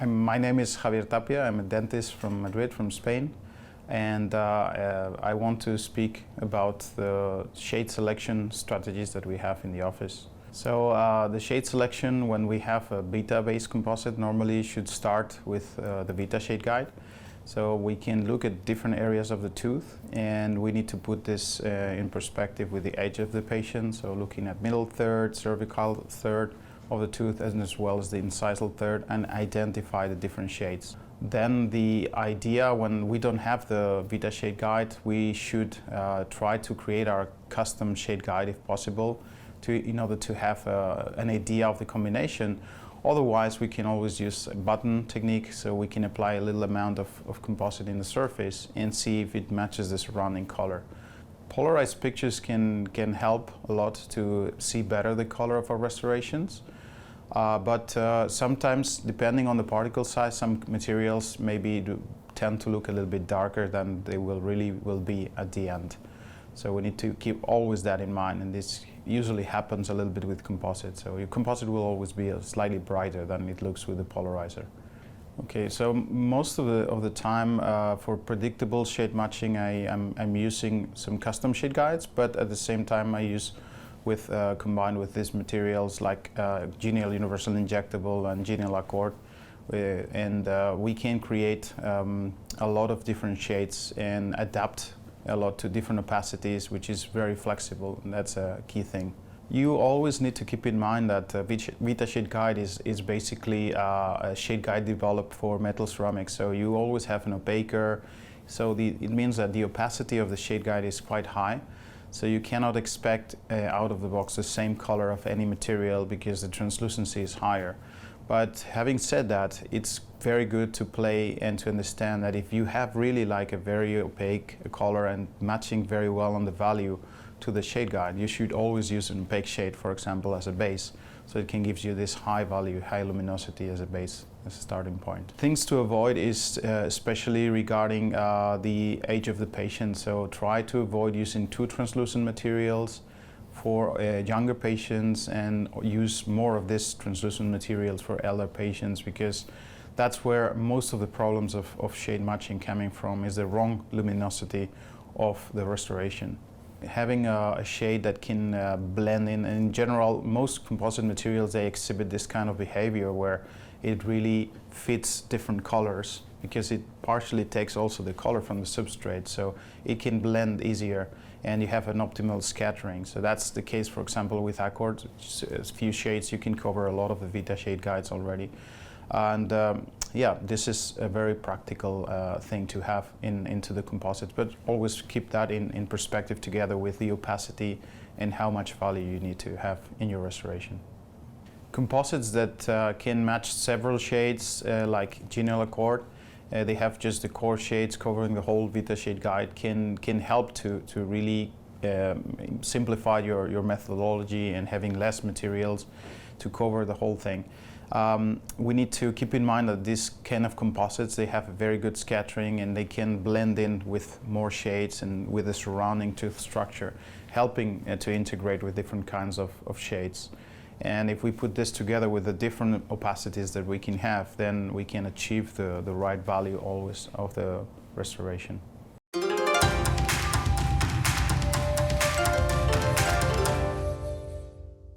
My name is Javier Tapia. I'm a dentist from Madrid, from Spain. And I want to speak about the shade selection strategies that we have in the office. So the shade selection, when we have a beta-based composite, normally should start with the beta shade guide. So we can look at different areas of the tooth, and we need to put this in perspective with the age of the patient. So looking at middle third, cervical third of the tooth, as well as the incisal third, and identify the different shades. Then the idea, when we don't have the beta shade guide, we should try to create our custom shade guide if possible, in order to have an idea of the combination. Otherwise, we can always use a button technique, so we can apply a little amount of composite in the surface and see if it matches the surrounding color. Polarized pictures can help a lot to see better the color of our restorations. But sometimes, depending on the particle size, some materials maybe tend to look a little bit darker than they will be at the end. So we need to keep always that in mind, and this usually happens a little bit with composite. So your composite will always be slightly brighter than it looks with the polarizer. Okay, so most of the time for predictable shade matching, I'm using some custom shade guides, but at the same time I use combined with these materials like Genial Universal Injectable and Genial Accord, and we can create a lot of different shades and adapt a lot to different opacities, which is very flexible, and that's a key thing. You always need to keep in mind that Beta Shade Guide is basically a shade guide developed for metal ceramics, so you always have an opaquer, so it means that the opacity of the shade guide is quite high. So you cannot expect out of the box the same color of any material because the translucency is higher. But having said that, it's very good to play and to understand that if you have really like a very opaque color and matching very well on the value to the shade guide, you should always use an opaque shade, for example, as a base. So it can give you this high value, high luminosity as a base, as a starting point. Things to avoid is especially regarding the age of the patient. So try to avoid using too translucent materials for younger patients, and use more of this translucent materials for elder patients, because that's where most of the problems of shade matching coming from, is the wrong luminosity of the restoration. Having a shade that can blend in, and in general most composite materials, they exhibit this kind of behavior where it really fits different colors, because it partially takes also the color from the substrate, so it can blend easier and you have an optimal scattering. So that's the case, for example, with Accord. A few shades you can cover a lot of the Vita shade guides already. And yeah, this is a very practical thing to have into the composites, but always keep that in perspective together with the opacity and how much value you need to have in your restoration. Composites that can match several shades, like Genial Accord, they have just the core shades covering the whole Vita shade guide, can help to really simplify your methodology and having less materials to cover the whole thing. We need to keep in mind that these kind of composites, they have a very good scattering and they can blend in with more shades and with the surrounding tooth structure, helping to integrate with different kinds of shades. And if we put this together with the different opacities that we can have, then we can achieve the right value always of the restoration.